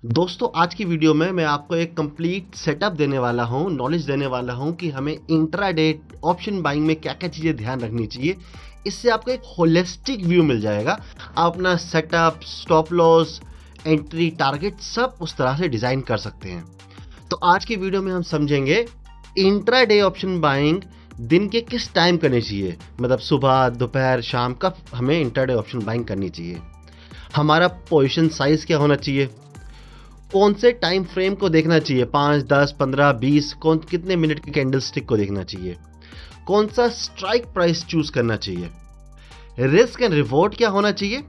दोस्तों आज की वीडियो में मैं आपको एक कंप्लीट सेटअप देने वाला हूँ, नॉलेज देने वाला हूँ कि हमें इंट्राडे ऑप्शन बाइंग में क्या-क्या चीज़ें ध्यान रखनी चाहिए। इससे आपको एक होलिस्टिक व्यू मिल जाएगा। आप अपना setup, stop loss, entry, target सब उस तरह से डिज़ाइन कर सकते हैं। तो आज की वीडियो में हम समझेंगे इंट्राडे ऑप्शन बाइंग दिन के किस टाइम करनी चाहिए, मतलब सुबह, दोपहर, शाम कब हमें इंट्राडे ऑप्शन बाइंग करनी चाहिए। हमारा पोजीशन साइज़ क्या होना चाहिए, कौन से टाइम फ्रेम को देखना चाहिए, 5, 10, 15, 20, कौन कितने मिनट की कैंडल स्टिक को देखना चाहिए, कौन सा स्ट्राइक प्राइस चूज करना चाहिए, रिस्क एंड रिवॉर्ड क्या होना चाहिए,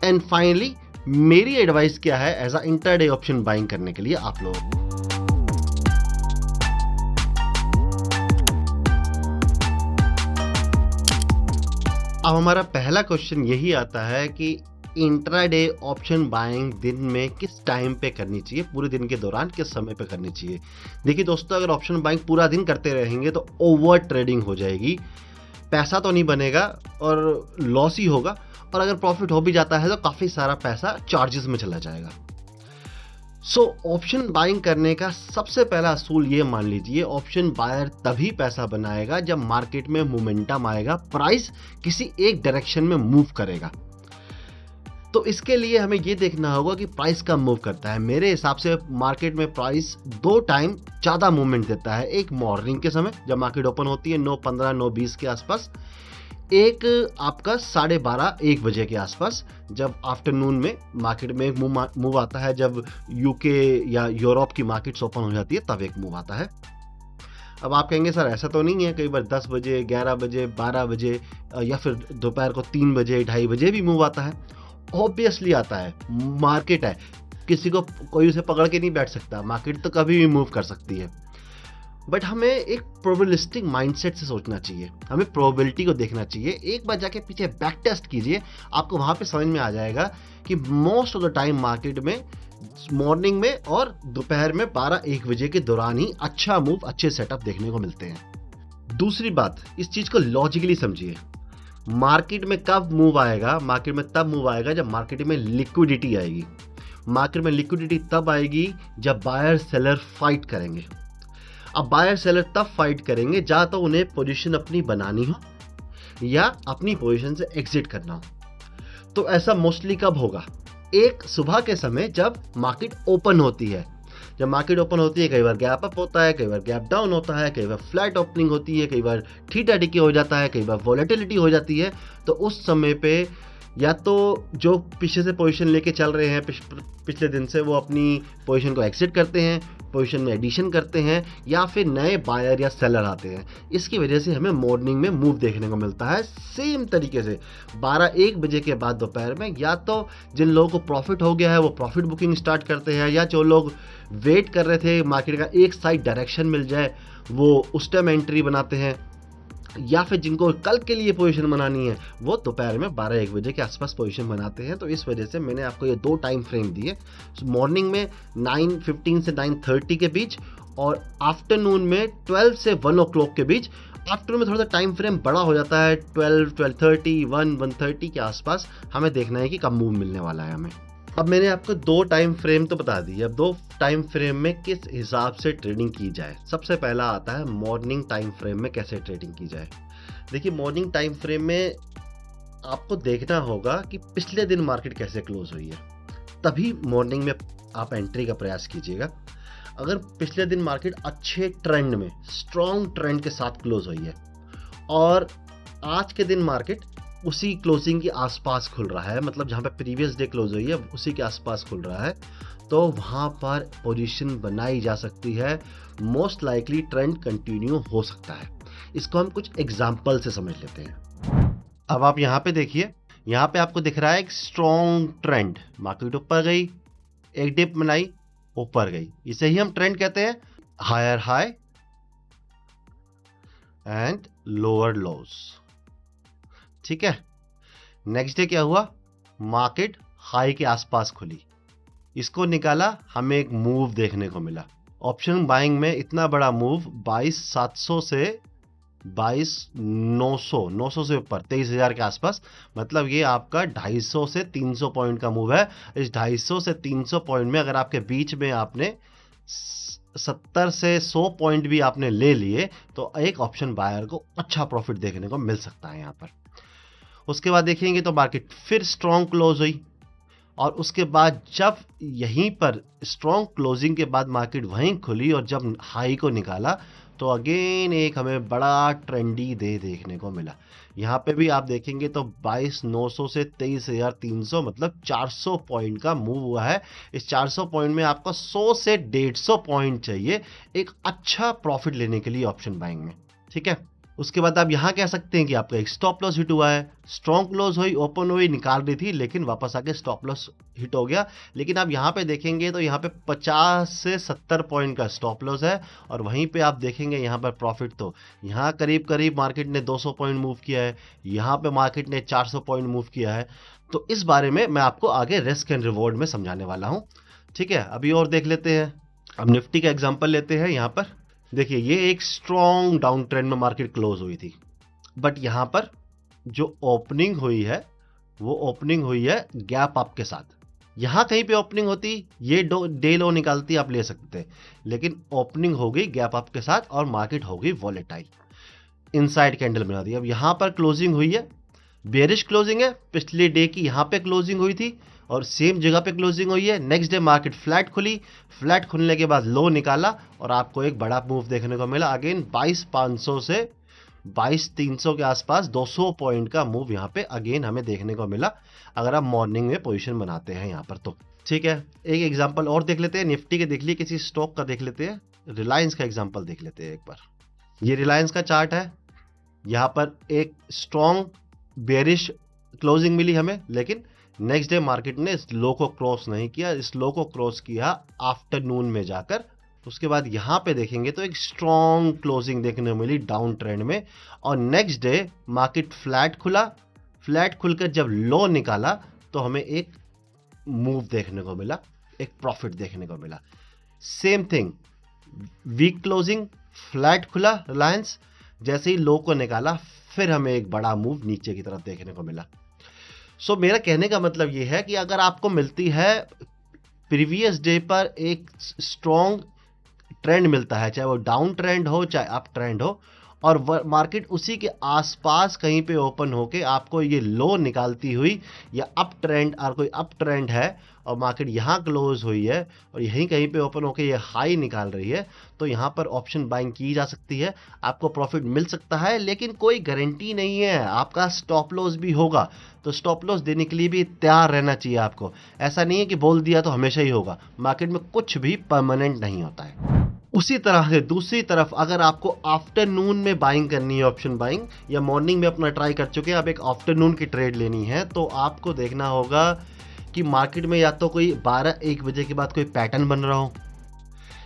एंड फाइनली मेरी एडवाइस क्या है as a intraday option buying करने के लिए आप लोगों को। अब हमारा पहला क्वेश्चन यही आता है कि इंट्राडे ऑप्शन बाइंग दिन में किस टाइम पे करनी चाहिए, पूरे दिन के दौरान किस समय पे करनी चाहिए। देखिए दोस्तों, अगर ऑप्शन बाइंग पूरा दिन करते रहेंगे तो ओवर ट्रेडिंग हो जाएगी, पैसा तो नहीं बनेगा और लॉस ही होगा, और अगर प्रॉफिट हो भी जाता है तो काफ़ी सारा पैसा चार्जेस में चला जाएगा। ऑप्शन बाइंग करने का सबसे पहला असूल ये मान लीजिए, ऑप्शन बायर तभी पैसा बनाएगा जब मार्केट में मोमेंटम आएगा, प्राइस किसी एक डायरेक्शन में मूव करेगा। तो इसके लिए हमें ये देखना होगा कि प्राइस कब मूव करता है। मेरे हिसाब से मार्केट में प्राइस दो टाइम ज़्यादा मूवमेंट देता है। एक मॉर्निंग के समय जब मार्केट ओपन होती है 9:15 9:20 के आसपास, एक आपका 12:30 1 बजे के आसपास जब आफ्टरनून में मार्केट में एक मूव आता है, जब यूके या यूरोप की मार्केट्स ओपन हो जाती है तब एक मूव आता है। अब आप कहेंगे सर ऐसा तो नहीं है, कई बार 10 बजे, 11 बजे, 12 बजे या फिर दोपहर को 3 बजे, 2:30 बजे भी मूव आता है। ऑब्वियसली आता है, मार्केट है, किसी को कोई उसे पकड़ के नहीं बैठ सकता, मार्केट तो कभी भी मूव कर सकती है। बट हमें एक प्रोबेबिलिस्टिक माइंडसेट से सोचना चाहिए, हमें प्रोबेबिलिटी को देखना चाहिए। एक बार जाके पीछे बैक टेस्ट कीजिए, आपको वहाँ पे समझ में आ जाएगा कि most of the time market में मॉर्निंग में और दोपहर में 12-1 बजे के दौरान ही अच्छा मूव, अच्छे सेटअप देखने को मिलते हैं। दूसरी बात, इस चीज़ को लॉजिकली समझिए। मार्केट में कब मूव आएगा, मार्केट में तब मूव आएगा जब मार्केट में लिक्विडिटी आएगी। मार्केट में लिक्विडिटी तब आएगी जब बायर सेलर फाइट करेंगे। अब बायर सेलर तब फाइट करेंगे या तो उन्हें पोजीशन अपनी बनानी हो या अपनी पोजीशन से एग्जिट करना हो। तो ऐसा मोस्टली कब होगा, एक सुबह के समय जब मार्केट ओपन होती है। जब मार्केट ओपन होती है कई बार गैप अप होता है, कई बार गैप डाउन होता है, कई बार फ्लैट ओपनिंग होती है, कई बार थीटा डिके हो जाता है, कई बार वॉलेटिलिटी हो जाती है। तो उस समय पे या तो जो पीछे से पोजीशन लेके चल रहे हैं पिछले दिन से, वो अपनी पोजीशन को एग्जिट करते हैं, पोजीशन में एडिशन करते हैं, या फिर नए बायर या सेलर आते हैं। इसकी वजह से हमें मॉर्निंग में मूव देखने को मिलता है। सेम तरीके से 12-1 बजे के बाद दोपहर में या तो जिन लोगों को प्रॉफिट हो गया है वो प्रॉफिट बुकिंग स्टार्ट करते हैं, या जो लोग वेट कर रहे थे मार्केट का एक साइड डायरेक्शन मिल जाए वो उस टाइम एंट्री बनाते हैं, या फिर जिनको कल के लिए पोजीशन बनानी है वो दोपहर में 12-1 बजे के आसपास पोजीशन बनाते हैं। तो इस वजह से मैंने आपको ये दो टाइम फ्रेम दिए, मॉर्निंग में 9:15 से 9:30 के बीच और आफ्टरनून में 12 से 1 o'clock के बीच। आफ्टरनून में थोड़ा सा टाइम फ्रेम बड़ा हो जाता है, 12, 12:30, 1:30 के आसपास हमें देखना है कि कब मूव मिलने वाला है हमें। अब मैंने आपको दो टाइम फ्रेम तो बता दी, अब दो टाइम फ्रेम में किस हिसाब से ट्रेडिंग की जाए। सबसे पहला आता है मॉर्निंग टाइम फ्रेम में कैसे ट्रेडिंग की जाए। देखिए मॉर्निंग टाइम फ्रेम में आपको देखना होगा कि पिछले दिन मार्केट कैसे क्लोज हुई है, तभी मॉर्निंग में आप एंट्री का प्रयास कीजिएगा। अगर पिछले दिन मार्केट अच्छे ट्रेंड में, स्ट्रॉन्ग ट्रेंड के साथ क्लोज हुई है और आज के दिन मार्केट उसी क्लोजिंग के आसपास खुल रहा है, मतलब जहाँ पे प्रीवियस डे क्लोज हुई है उसी के आसपास खुल रहा है, तो वहाँ पर पोजीशन बनाई जा सकती है। मोस्ट लाइकली ट्रेंड कंटिन्यू हो सकता है। इसको हम कुछ एग्जाम्पल से समझ लेते हैं। अब आप यहाँ पे देखिए, यहाँ पे आपको दिख रहा है एक स्ट्रॉन्ग ट्रेंड, मार्केट ऊपर गई, एक डिप बनाई, ऊपर गई, इसे ही हम ट्रेंड कहते हैं। Higher high and lower loss, ठीक है। नेक्स्ट डे क्या हुआ, मार्केट हाई के आसपास खुली, इसको निकाला, हमें एक मूव देखने को मिला। ऑप्शन बाइंग में इतना बड़ा मूव 22,700 से 22,900 से ऊपर 23,000 के आसपास, मतलब ये आपका 250 से 300 पॉइंट का मूव है। इस 250 से 300 पॉइंट में अगर आपके बीच में आपने 70 से 100 पॉइंट भी आपने ले लिए तो एक ऑप्शन बायर को अच्छा प्रॉफिट देखने को मिल सकता है यहाँ पर। उसके बाद देखेंगे तो मार्केट फिर स्ट्रॉन्ग क्लोज हुई, और उसके बाद जब यहीं पर स्ट्रॉन्ग क्लोजिंग के बाद मार्केट वहीं खुली और जब हाई को निकाला तो अगेन एक हमें बड़ा ट्रेंडी डे देखने को मिला। यहाँ पे भी आप देखेंगे तो 22,900 से 23,300, मतलब 400 पॉइंट का मूव हुआ है। इस 400 पॉइंट में आपको 100 से 150 पॉइंट चाहिए एक अच्छा प्रॉफिट लेने के लिए ऑप्शन बाइंग में, ठीक है। उसके बाद आप यहाँ कह सकते हैं कि आपका एक स्टॉप लॉस हिट हुआ है, स्ट्रॉन्ग क्लोज हुई, ओपन हुई, निकाल रही थी, लेकिन वापस आके स्टॉप लॉस हिट हो गया। लेकिन आप यहाँ पे देखेंगे तो यहाँ पे 50 से 70 पॉइंट का स्टॉप लॉस है, और वहीं पे आप देखेंगे यहाँ पर प्रॉफिट तो यहाँ करीब करीब मार्केट ने 200 पॉइंट मूव किया है, यहाँ पे मार्केट ने 400 पॉइंट मूव किया है। तो इस बारे में मैं आपको आगे रिस्क एंड रिवॉर्ड में समझाने वाला हूँ, ठीक है। अभी और देख लेते हैं, अब निफ्टी का एग्जाम्पल लेते हैं। यहाँ पर देखिए ये एक स्ट्रॉन्ग डाउन ट्रेंड में मार्केट क्लोज हुई थी, बट यहाँ पर जो ओपनिंग हुई है वो ओपनिंग हुई है गैप अप के साथ। यहाँ कहीं पे ओपनिंग होती ये डे लो निकालती आप ले सकते हैं, लेकिन ओपनिंग हो गई गैप अप के साथ और मार्केट हो गई वॉलेटाइल, इनसाइड कैंडल बना दी। अब यहाँ पर क्लोजिंग हुई है, बेरिश क्लोजिंग है, पिछले डे की यहाँ पे क्लोजिंग हुई थी और सेम जगह पे क्लोजिंग हुई है। नेक्स्ट डे मार्केट फ्लैट खुली, फ्लैट खुलने के बाद लो निकाला और आपको एक बड़ा मूव देखने को मिला। अगेन 22,500 से 22,300 के आसपास 200 पॉइंट का मूव यहाँ पे अगेन हमें देखने को मिला, अगर आप मॉर्निंग में पोजीशन बनाते हैं यहाँ पर तो, ठीक है। एक एग्जांपल और देख लेते हैं, निफ्टी के देख लिए, किसी स्टॉक का देख लेते हैं, रिलायंस का एग्जांपल देख लेते हैं एक बार। ये रिलायंस का चार्ट है, यहाँ पर एक स्ट्रॉन्ग बेरिश क्लोजिंग मिली हमें, लेकिन नेक्स्ट डे मार्केट ने इस लो को क्रॉस नहीं किया, इस लो को क्रॉस किया आफ्टरनून में जाकर। उसके बाद यहाँ पे देखेंगे तो एक स्ट्रॉन्ग क्लोजिंग देखने को मिली डाउन ट्रेंड में, और नेक्स्ट डे मार्केट फ्लैट खुला, फ्लैट खुलकर जब लो निकाला तो हमें एक मूव देखने को मिला, एक प्रॉफिट देखने को मिला। Same thing, week closing, flat खुला रिलायंस, जैसे ही लो को निकाला फिर हमें एक बड़ा मूव नीचे की तरफ देखने को मिला। सो मेरा कहने का मतलब ये है कि अगर आपको मिलती है प्रीवियस डे पर एक स्ट्रॉन्ग ट्रेंड मिलता है, चाहे वो डाउन ट्रेंड हो चाहे अप ट्रेंड हो, और मार्केट उसी के आसपास कहीं पे ओपन होके आपको ये लो निकालती हुई, या अप ट्रेंड और कोई अप ट्रेंड है और मार्केट यहाँ क्लोज हुई है और यहीं कहीं पे ओपन होके ये हाई निकाल रही है, तो यहाँ पर ऑप्शन बाइंग की जा सकती है, आपको प्रॉफिट मिल सकता है। लेकिन कोई गारंटी नहीं है, आपका स्टॉप लॉस भी होगा, तो स्टॉप लॉस देने के लिए भी तैयार रहना चाहिए आपको। ऐसा नहीं है कि बोल दिया तो हमेशा ही होगा, मार्केट में कुछ भी परमानेंट नहीं होता है। उसी तरह से दूसरी तरफ अगर आपको आफ्टरनून में बाइंग करनी है, ऑप्शन बाइंग, या मॉर्निंग में अपना ट्राई कर चुके हैं, अब एक आफ्टरनून की ट्रेड लेनी है, तो आपको देखना होगा कि मार्केट में या तो कोई 12-1 बजे के बाद कोई पैटर्न बन रहा हो,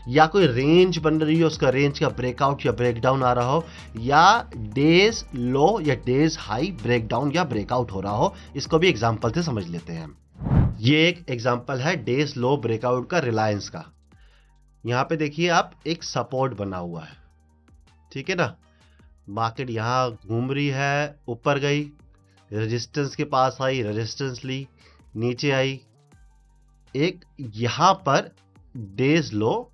या कोई रेंज बन रही हो, उसका रेंज का ब्रेकआउट या ब्रेकडाउन आ रहा हो, या डेज लो या डेज हाई ब्रेकडाउन या ब्रेकआउट हो रहा हो। इसको भी एग्जांपल से समझ लेते हैं हम। ये एक एग्जांपल है डेज लो ब्रेकआउट का रिलायंस का। यहाँ पे देखिए आप, एक सपोर्ट बना हुआ है, ठीक है ना। मार्केट यहाँ घूम रही है, ऊपर गई, रेजिस्टेंस के पास आई, रेजिस्टेंस ली, नीचे आई, एक यहाँ पर डेज लो,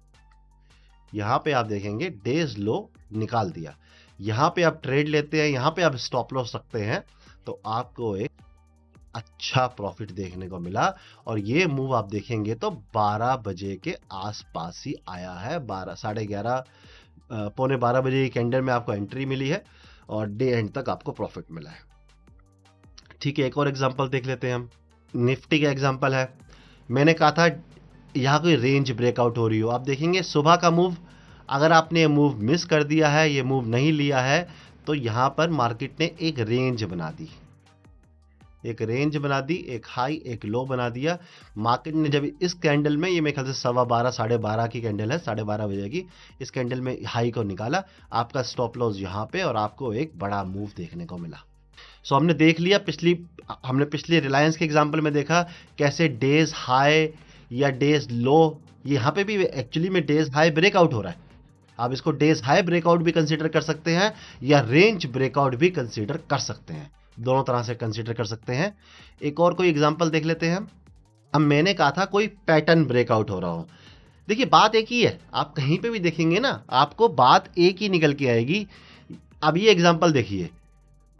यहाँ पे आप देखेंगे डेज लो निकाल दिया। यहाँ पे आप ट्रेड लेते हैं, यहाँ पे आप स्टॉप लॉस रखते हैं, तो आपको एक अच्छा प्रॉफिट देखने को मिला। और ये मूव आप देखेंगे तो 12 बजे के आसपास ही आया है, 11:30 पौने 12 बजे की कैंडल में आपको एंट्री मिली है और डे एंड तक आपको प्रॉफिट मिला है, ठीक है। एक और एग्जांपल देख लेते हैं हम, निफ्टी का एग्जांपल है। मैंने कहा था यहाँ कोई रेंज ब्रेकआउट हो रही हो, आप देखेंगे सुबह का मूव, अगर आपने ये मूव मिस कर दिया है, ये मूव नहीं लिया है, तो यहाँ पर मार्केट ने एक रेंज बना दी, एक रेंज बना दी, एक हाई एक लो बना दिया। मार्केट ने जब इस कैंडल में, ये मेरे ख्याल से 12:15 12:30 की कैंडल है, 12:30 बजे की, इस कैंडल में हाई को निकाला, आपका स्टॉप लॉस यहाँ पे और आपको एक बड़ा मूव देखने को मिला। सो हमने देख लिया, हमने पिछली रिलायंस के एग्जांपल में देखा कैसे डेज हाई या डेज लो, यहाँ पे भी एक्चुअली में डेज हाई ब्रेकआउट हो रहा है, आप इसको डेज हाई ब्रेकआउट भी कंसीडर कर सकते हैं या रेंज ब्रेकआउट भी कंसीडर कर सकते हैं, दोनों तरह से कंसीडर कर सकते हैं। एक और कोई एग्जांपल देख लेते हैं। अब मैंने कहा था कोई पैटर्न ब्रेकआउट हो रहा हो। देखिए बात एक ही है, आप कहीं पे भी देखेंगे ना आपको बात एक ही निकल के आएगी। अब ये एग्जांपल देखिए,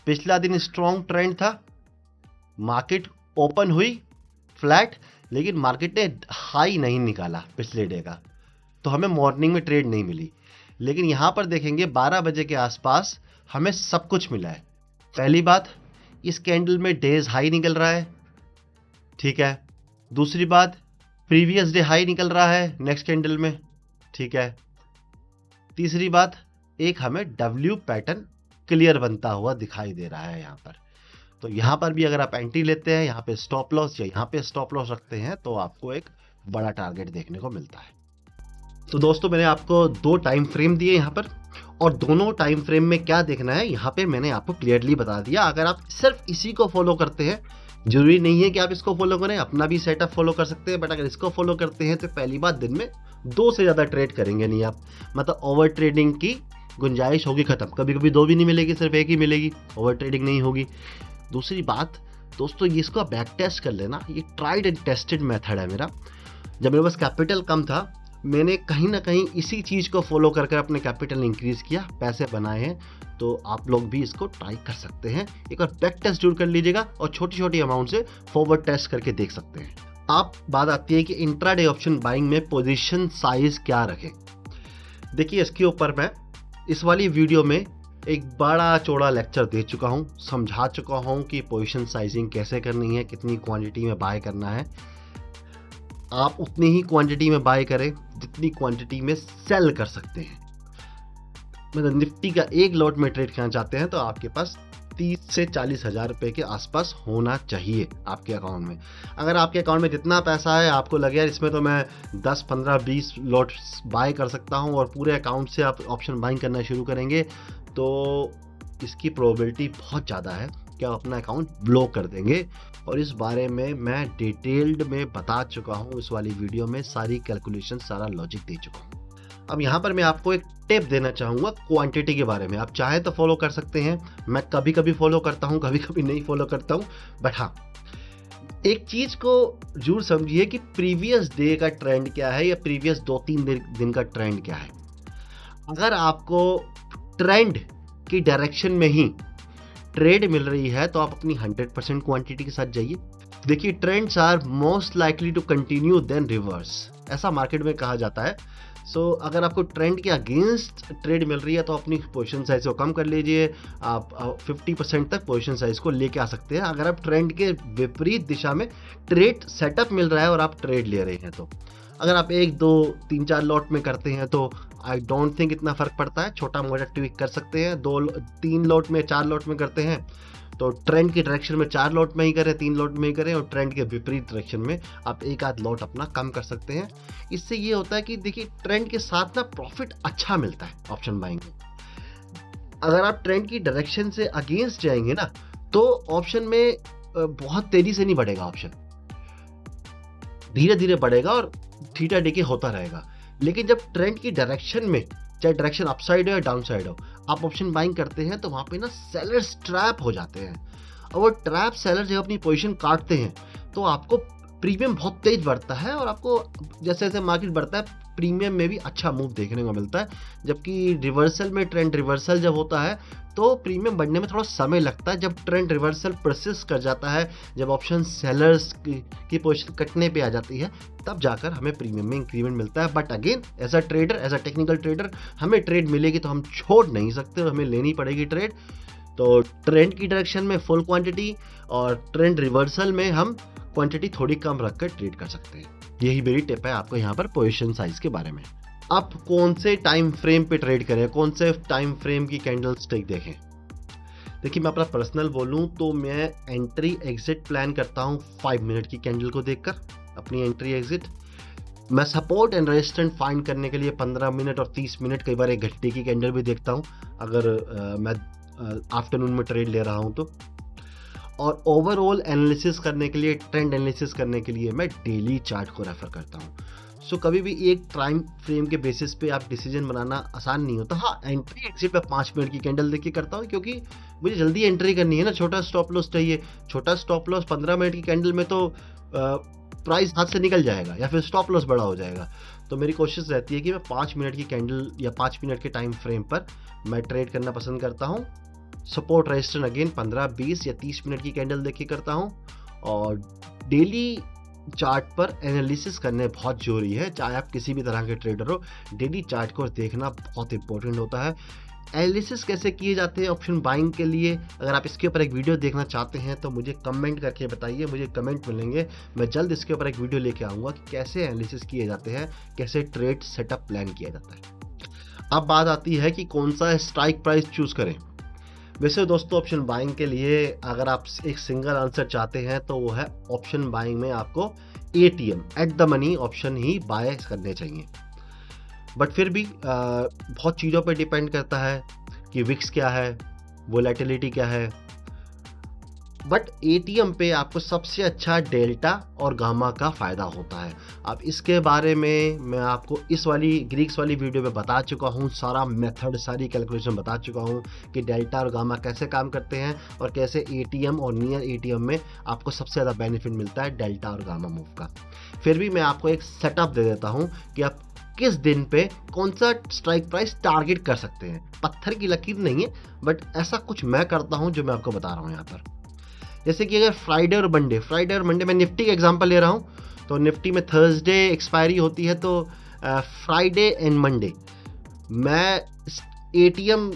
पिछला दिन स्ट्रॉन्ग ट्रेंड था, मार्केट ओपन हुई फ्लैट, लेकिन मार्केट ने हाई नहीं निकाला पिछले डे का, तो हमें मॉर्निंग में ट्रेड नहीं मिली। लेकिन यहाँ पर देखेंगे 12 बजे के आसपास हमें सब कुछ मिला है। पहली बात, इस कैंडल में डेज हाई निकल रहा है, ठीक है। दूसरी बात, प्रीवियस डे हाई निकल रहा है नेक्स्ट कैंडल में, ठीक है। तीसरी बात, एक हमें डब्ल्यू पैटर्न क्लियर बनता हुआ दिखाई दे रहा है यहाँ पर। तो यहाँ पर भी अगर आप एंट्री लेते हैं, यहाँ पे स्टॉप लॉस या यहाँ पे स्टॉप लॉस रखते हैं, तो आपको एक बड़ा टारगेट देखने को मिलता है। तो दोस्तों मैंने आपको 2 टाइम फ्रेम दिए यहाँ पर, और दोनों टाइम फ्रेम में क्या देखना है यहाँ पे मैंने आपको क्लियरली बता दिया। अगर आप सिर्फ इसी को फॉलो करते हैं, जरूरी नहीं है कि आप इसको फॉलो करें, अपना भी सेटअप फॉलो कर सकते हैं, बट अगर इसको फॉलो करते हैं तो पहली बात दिन में 2 से ज़्यादा ट्रेड करेंगे नहीं आप, मतलब ओवर ट्रेडिंग की गुंजाइश होगी खत्म। कभी कभी 2 भी नहीं मिलेगी, सिर्फ एक ही मिलेगी, ओवर ट्रेडिंग नहीं होगी। दूसरी बात दोस्तों, ये इसको बैक टेस्ट कर लेना, ये ट्राइड एंड टेस्टेड मेथड है मेरा। जब मेरे पास कैपिटल कम था, मैंने कहीं ना कहीं इसी चीज़ को फॉलो कर अपने कैपिटल इंक्रीज किया, पैसे बनाए हैं। तो आप लोग भी इसको ट्राई कर सकते हैं, एक बार बैक टेस्ट जरूर कर लीजिएगा और छोटी छोटी अमाउंट से फॉरवर्ड टेस्ट करके देख सकते हैं। आप बात आती है कि इंट्राडे ऑप्शन बाइंग में पोजीशन साइज क्या रखें। देखिए इसके ऊपर मैं इस वाली वीडियो में एक बड़ा चौड़ा लेक्चर दे चुका हूँ, समझा चुका हूँ कि पोजीशन साइजिंग कैसे करनी है, कितनी क्वांटिटी में बाय करना है। आप उतनी ही क्वांटिटी में बाय करें जितनी क्वांटिटी में सेल कर सकते हैं। मतलब निफ्टी का एक लॉट में ट्रेड करना चाहते हैं तो आपके पास 30 से 40 हज़ार रुपये के आसपास होना चाहिए आपके अकाउंट में। अगर आपके अकाउंट में जितना पैसा है, आपको लगे यार इसमें तो मैं 10, 15, 20 लॉट बाय कर सकता हूं, और पूरे अकाउंट से आप ऑप्शन बाइंग करना शुरू करेंगे, तो इसकी प्रोबेबिलिटी बहुत ज़्यादा है कि आप अपना अकाउंट ब्लॉक कर देंगे। और इस बारे में मैं डिटेल्ड में बता चुका हूँ, इस वाली वीडियो में सारी कैलकुलेशन, सारा लॉजिक दे चुका हूँ। अब यहाँ पर मैं आपको एक टिप देना चाहूँगा क्वांटिटी के बारे में। आप चाहें तो फॉलो कर सकते हैं, मैं कभी कभी फॉलो करता हूँ, कभी कभी नहीं फॉलो करता हूँ, बट हाँ एक चीज़ को जरूर समझिए कि प्रीवियस डे का ट्रेंड क्या है या प्रीवियस 2-3 दिन का ट्रेंड क्या है। अगर आपको ट्रेंड की डायरेक्शन में ही ट्रेड मिल रही है तो आप अपनी 100% क्वांटिटी के साथ जाइए। देखिए trends are most likely to continue than reverse, ऐसा मार्केट में कहा जाता है। सो अगर आपको ट्रेंड के अगेंस्ट ट्रेड मिल रही है तो अपनी पोजीशन साइज को कम कर लीजिए, आप 50% तक पोजीशन साइज को लेके आ सकते हैं। अगर आप ट्रेंड के विपरीत दिशा में ट्रेड सेटअप मिल रहा है और आप ट्रेड ले रहे हैं तो, अगर आप 1, 2, 3, 4 लॉट में करते हैं तो आई डोंट थिंक इतना फर्क पड़ता है, छोटा मोटा ट्विक कर सकते हैं। 2, 3 लॉट में, 4 लॉट में करते हैं तो ट्रेंड की डायरेक्शन में 4 लॉट में ही करें, 3 लॉट में ही करें, और ट्रेंड के विपरीत डायरेक्शन में आप 1-आध लॉट अपना कम कर सकते हैं। इससे ये होता है कि देखिए ट्रेंड के साथ ना प्रॉफिट अच्छा मिलता है ऑप्शन बाइंग में। अगर आप ट्रेंड की डायरेक्शन से अगेंस्ट जाएंगे ना तो ऑप्शन में बहुत तेजी से नहीं बढ़ेगा, ऑप्शन धीरे धीरे बढ़ेगा और थीटा डे के होता रहेगा। लेकिन जब ट्रेंड की डायरेक्शन में, चाहे डायरेक्शन अपसाइड हो या डाउन साइड हो, आप ऑप्शन बाइंग करते हैं तो वहां पे ना सेलर्स ट्रैप हो जाते हैं, और वो ट्रैप सेलर जब अपनी पोजीशन काटते हैं तो आपको प्रीमियम बहुत तेज बढ़ता है, और आपको जैसे जैसे मार्केट बढ़ता है प्रीमियम में भी अच्छा मूव देखने को मिलता है। जबकि रिवर्सल में, ट्रेंड रिवर्सल जब होता है तो प्रीमियम बढ़ने में थोड़ा समय लगता है। जब ट्रेंड रिवर्सल परसिस्ट कर जाता है, जब ऑप्शन सेलर्स की पोजीशन कटने पे आ जाती है, तब जाकर हमें प्रीमियम में इंक्रीमेंट मिलता है। But again as a trader, as a technical trader, हमें ट्रेड मिलेगी तो हम छोड़ नहीं सकते, हमें लेनी पड़ेगी ट्रेड। तो ट्रेंड की डायरेक्शन में फुल क्वांटिटी और ट्रेंड रिवर्सल में हम क्वांटिटी थोड़ी कम रखकर ट्रेड कर सकते हैं। यही मेरी टिप है आपको यहाँ पर पोजीशन साइज के बारे में। आप कौन से टाइम फ्रेम पे ट्रेड करें, कौन से टाइम फ्रेम की कैंडल स्टिक देखें। देखिए मैं अपना पर्सनल बोलूँ तो मैं एंट्री एग्जिट प्लान करता हूँ 5 मिनट की कैंडल को देखकर अपनी एंट्री एग्जिट। मैं सपोर्ट एंड रेजिस्टेंस फाइंड करने के लिए 15 मिनट और 30 मिनट, कई बार 1 घंटे की कैंडल भी देखता हूँ अगर मैं आफ्टरनून में ट्रेड ले रहा हूँ तो। और ओवरऑल एनालिसिस करने के लिए, ट्रेंड एनालिसिस करने के लिए मैं डेली चार्ट को रेफर करता हूँ। सो कभी भी एक टाइम फ्रेम के बेसिस पे आप डिसीजन बनाना आसान नहीं होता। हाँ, एंट्री एग्जिट मैं 5 मिनट की कैंडल देख के करता हूँ, क्योंकि मुझे जल्दी एंट्री करनी है ना, छोटा स्टॉप लॉस चाहिए। छोटा स्टॉप लॉस 15 मिनट की कैंडल में तो प्राइस हाथ से निकल जाएगा या फिर स्टॉप लॉस बड़ा हो जाएगा। तो मेरी कोशिश रहती है कि मैं 5 मिनट की कैंडल या 5 मिनट के टाइम फ्रेम पर मैं ट्रेड करना पसंद करता हूँ। सपोर्ट रेजिस्टेंस अगेन 15, 20 या 30 मिनट की कैंडल देख के करता हूँ। और डेली चार्ट पर एनालिसिस करने बहुत जरूरी है, चाहे आप किसी भी तरह के ट्रेडर हो। डेली चार्ट को देखना बहुत इंपॉर्टेंट होता है। एनालिसिस कैसे किए जाते हैं ऑप्शन बाइंग के लिए, अगर आप इसके ऊपर एक वीडियो देखना चाहते हैं तो मुझे कमेंट करके बताइए, मुझे कमेंट मिलेंगे। मैं जल्द इसके ऊपर एक वीडियो लेके आऊँगा कि कैसे एनालिसिस किए जाते हैं, कैसे ट्रेड सेटअप प्लान किया जाता है। अब बात आती है कि कौन सा स्ट्राइक प्राइस चूज़ करें। वैसे दोस्तों, ऑप्शन बाइंग के लिए अगर आप एक सिंगल आंसर चाहते हैं तो वो है ऑप्शन बाइंग में आपको ATM at the money option ही बाय करने चाहिए। बट फिर भी बहुत चीज़ों पे डिपेंड करता है कि विक्स क्या है, वोलेटिलिटी क्या है। बट एटीएम पे आपको सबसे अच्छा डेल्टा और गामा का फ़ायदा होता है। अब इसके बारे में मैं आपको इस वाली ग्रीक्स वाली वीडियो में बता चुका हूँ, सारा मेथड, सारी कैलकुलेशन बता चुका हूँ कि डेल्टा और गामा कैसे काम करते हैं और कैसे एटीएम और नियर एटीएम में आपको सबसे ज़्यादा बेनिफिट मिलता है डेल्टा और गामा मूव का। फिर भी मैं आपको एक सेटअप दे देता हूँ कि आप किस दिन पे कौन सा स्ट्राइक प्राइस टारगेट कर सकते हैं। पत्थर की लकीर नहीं है, बट ऐसा कुछ मैं करता हूँ जो मैं आपको बता रहा हूँ यहाँ पर। जैसे कि अगर फ्राइडे और मंडे मैं निफ्टी का एग्जांपल ले रहा हूँ, तो निफ्टी में थर्सडे एक्सपायरी होती है, तो फ्राइडे एंड मंडे मैं एटीएम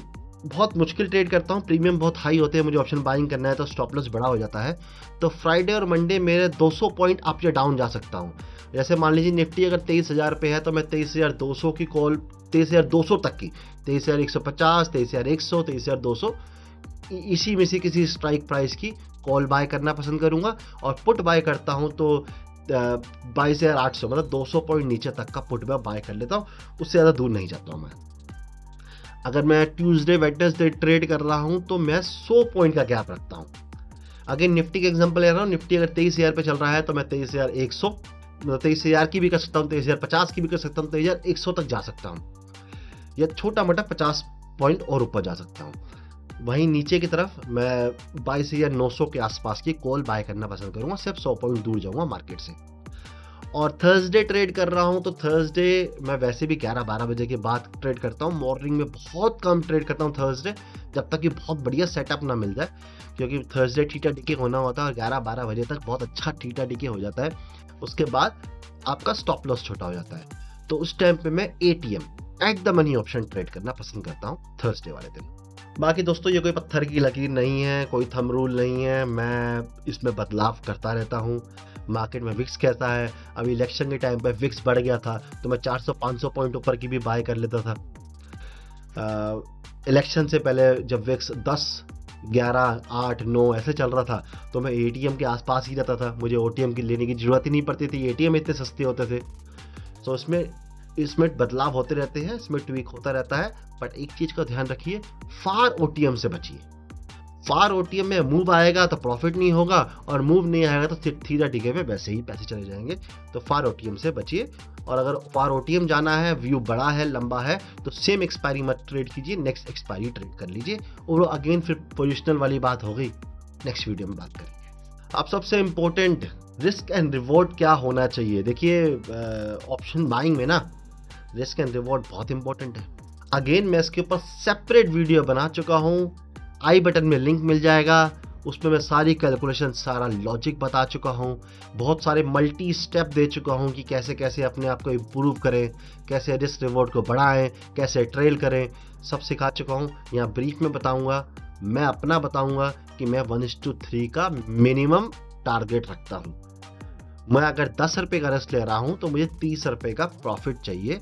बहुत मुश्किल ट्रेड करता हूँ, प्रीमियम बहुत हाई होते हैं, मुझे ऑप्शन बाइंग करना है तो स्टॉप लॉस बड़ा हो जाता है। तो फ्राइडे और मंडे मेरे 200 पॉइंट अप या डाउन जा सकता हूँ। जैसे मान लीजिए निफ्टी अगर 23,000 पे है तो मैं 23,200 की कॉल, 23,200 तक की, 23,150, 23,100, 23,200 इसी में से किसी स्ट्राइक प्राइस की कॉल बाय करना पसंद करूंगा। और पुट बाय करता हूं तो 22,800 मतलब 200 पॉइंट नीचे तक का पुट मैं बाय कर लेता हूं, उससे ज़्यादा दूर नहीं जाता हूं मैं। अगर मैं ट्यूसडे वेडनेसडे ट्रेड कर रहा हूं तो मैं 100 पॉइंट का गैप रखता हूं। अगर निफ्टी का एग्जांपल ले रहा हूं, निफ्टी अगर 23,000 पे चल रहा है तो मैं 23,100, 23,000 की भी कर सकता हूँ, 23,050 की भी कर सकता हूँ, 23,100 तक जा सकता हूँ, या छोटा मोटा 50 पॉइंट और ऊपर जा सकता हूँ। वहीं नीचे की तरफ मैं 22,900 के आसपास की कॉल बाय करना पसंद करूंगा, सिर्फ 100 पॉइंट दूर जाऊंगा मार्केट से। और थर्सडे ट्रेड कर रहा हूं तो थर्सडे मैं वैसे भी 11-12 बजे के बाद ट्रेड करता हूं। मॉर्निंग में बहुत कम ट्रेड करता हूं थर्सडे, जब तक कि बहुत बढ़िया सेटअप ना मिल जाए, क्योंकि थर्सडे थीटा डीके होना होता है और 11-12 बजे तक बहुत अच्छा थीटा डीके हो जाता है। उसके बाद आपका स्टॉप लॉस छोटा हो जाता है, तो उस टाइम पे मैं ATM at the money option trade करना पसंद करता हूँ थर्सडे वाले दिन। बाकी दोस्तों, ये कोई पत्थर की लकीर नहीं है, कोई थंब रूल नहीं है, मैं इसमें बदलाव करता रहता हूँ। मार्केट में विक्स कैसा है, अभी इलेक्शन के टाइम पे विक्स बढ़ गया था तो मैं 400-500 पॉइंट ऊपर की भी बाय कर लेता था। इलेक्शन से पहले जब विक्स 10, 11, 8, 9 ऐसे चल रहा था तो मैं एटीएम के आसपास ही रहता था, मुझे ओटीएम की लेने की ज़रूरत ही नहीं पड़ती थी, एटीएम इतने सस्ते होते थे। तो इसमें बदलाव होते रहते हैं, इसमें ट्वीक होता रहता है। बट एक चीज़ का ध्यान रखिए, फार ओटीएम से बचिए। फार ओटीएम में मूव आएगा तो प्रॉफिट नहीं होगा, और मूव नहीं आएगा तो थीटा डीके में वैसे ही पैसे चले जाएंगे। तो फार ओटीएम से बचिए। और अगर फार ओटीएम जाना है, व्यू बड़ा है, लंबा है, तो सेम एक्सपायरी मत ट्रेड कीजिए, नेक्स्ट एक्सपायरी ट्रेड कर लीजिए। और अगेन फिर पोजिशनल वाली बात हो गई, नेक्स्ट वीडियो में बात करेंगे। अब सबसे इम्पोर्टेंट, रिस्क एंड रिवॉर्ड क्या होना चाहिए। देखिए, ऑप्शन बाइंग में ना रिस्क एंड रिवॉर्ड बहुत इंपॉर्टेंट है। अगेन मैं इसके ऊपर सेपरेट वीडियो बना चुका हूँ, आई बटन में लिंक मिल जाएगा, उसमें मैं सारी कैलकुलेशन, सारा लॉजिक बता चुका हूँ, बहुत सारे मल्टी स्टेप दे चुका हूँ कि कैसे कैसे अपने आप को इम्प्रूव करें, कैसे रिस्क रिवॉर्ड को बढ़ाएं, कैसे ट्रेल करें, सब सिखा चुका हूँ। यहाँ ब्रीफ में बताऊँगा, मैं अपना बताऊँगा कि मैं 1:3 का मिनिमम टारगेट रखता हूँ। मैं अगर 10 रुपये का रिस्क ले रहा हूँ तो मुझे 30 रुपये का प्रॉफिट चाहिए।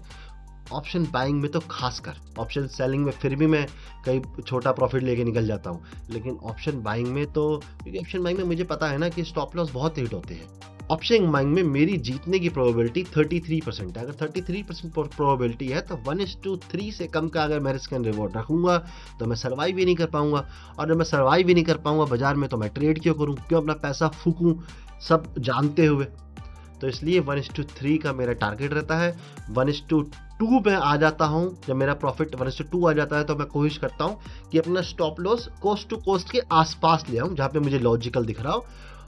ऑप्शन बाइंग में तो खासकर, ऑप्शन सेलिंग में फिर भी मैं कई छोटा प्रॉफिट लेके निकल जाता हूँ, लेकिन ऑप्शन बाइंग में तो, क्योंकि ऑप्शन बाइंग में मुझे पता है ना कि स्टॉप लॉस बहुत हिट होते हैं। ऑप्शन बाइंग में मेरी जीतने की प्रोबेबिलिटी 33% है। अगर 33% प्रोबेबिलिटी है तो 1:3 से कम का अगर मैं रिस्क एंड रिवॉर्ड रखूंगा तो मैं सर्वाइव ही नहीं कर पाऊंगा। और जब मैं सर्वाइव ही नहीं कर पाऊंगा बाजार में, तो मैं ट्रेड क्यों करूं, क्यों अपना पैसा फूकूं, सब जानते हुए। तो इसलिए 1:3 का मेरा टारगेट रहता है। 1:2 में आ जाता हूँ, जब मेरा प्रॉफिट 1:2 आ जाता है तो मैं कोशिश करता हूँ कि अपना stop loss cost to cost के आसपास ले आऊँ, जहाँ पे मुझे लॉजिकल दिख रहा हो।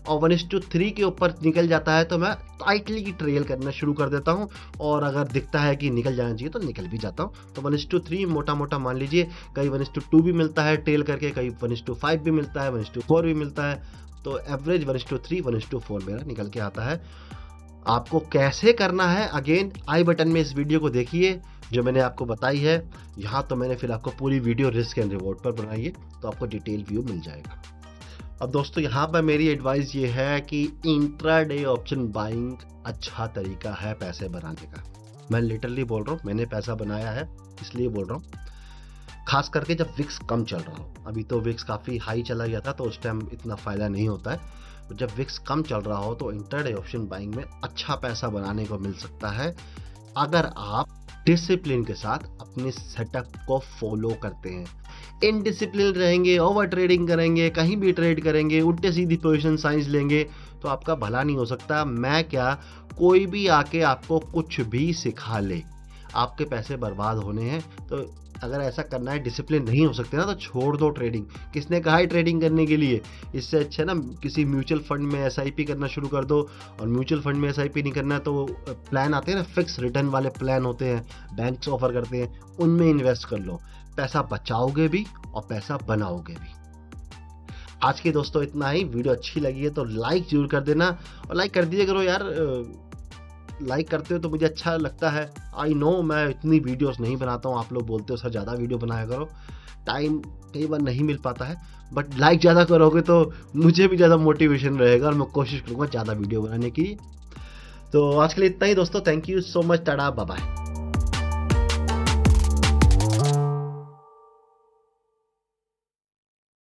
और 1:3 के ऊपर निकल जाता है तो मैं टाइटली की ट्रेल करना शुरू कर देता हूँ, और अगर दिखता है कि निकल जाना चाहिए तो निकल भी जाता हूँ। तो 1:3 मोटा मोटा मान लीजिए, कहीं 1:2 भी मिलता है ट्रेल करके, कहीं 1:5 भी मिलता है, 1:4 भी मिलता है, तो एवरेज 1:3 1:4 मेरा निकल के आता है। आपको कैसे करना है, अगेन आई बटन में इस वीडियो को देखिए जो मैंने आपको बताई है। यहाँ तो मैंने फिर आपको पूरी वीडियो रिस्क एंड रिवॉर्ड पर बनाई है, तो आपको डिटेल व्यू मिल जाएगा। अब दोस्तों यहाँ पर मेरी एडवाइस ये है कि इंट्राडे ऑप्शन बाइंग अच्छा तरीका है पैसे बनाने का। मैं लिटरली बोल रहा हूँ, मैंने पैसा बनाया है इसलिए बोल रहा हूँ। खास करके जब विक्स कम चल रहा हो, अभी तो विक्स काफ़ी हाई चला गया था तो उस टाइम इतना फ़ायदा नहीं होता है। जब विक्स कम चल रहा हो तो इंट्राडे ऑप्शन बाइंग में अच्छा पैसा बनाने को मिल सकता है, अगर आप डिसिप्लिन के साथ अपने सेटअप को फॉलो करते हैं। इनडिसिप्लिन रहेंगे, ओवर ट्रेडिंग करेंगे, कहीं भी ट्रेड करेंगे, उल्टे सीधी पोजीशन साइंस लेंगे, तो आपका भला नहीं हो सकता। मैं क्या, कोई भी आके आपको कुछ भी सिखा ले, आपके पैसे बर्बाद होने हैं। तो अगर ऐसा करना है, डिसिप्लिन नहीं हो सकते ना, तो छोड़ दो ट्रेडिंग। किसने कहा है ट्रेडिंग करने के लिए? इससे अच्छा ना किसी म्यूचुअल फंड में एसआईपी करना शुरू कर दो। और म्यूचुअल फंड में एसआईपी नहीं करना है तो प्लान आते हैं ना, फिक्स रिटर्न वाले प्लान होते हैं, बैंक्स ऑफर करते हैं, उनमें इन्वेस्ट कर लो। पैसा बचाओगे भी और पैसा बनाओगे भी। आज के दोस्तों इतना ही। वीडियो अच्छी लगी है तो लाइक जरूर कर देना, और लाइक कर दीजिए करो यार। लाइक करते हो तो मुझे अच्छा लगता है। आई नो मैं इतनी वीडियोस नहीं बनाता हूँ, आप लोग बोलते हो सर ज़्यादा वीडियो बनाया करो, टाइम कई बार नहीं मिल पाता है, बट लाइक ज़्यादा करोगे तो मुझे भी ज़्यादा मोटिवेशन रहेगा और मैं कोशिश करूँगा ज़्यादा वीडियो बनाने की। तो आज के लिए इतना ही दोस्तों, thank you so much, tata bye bye.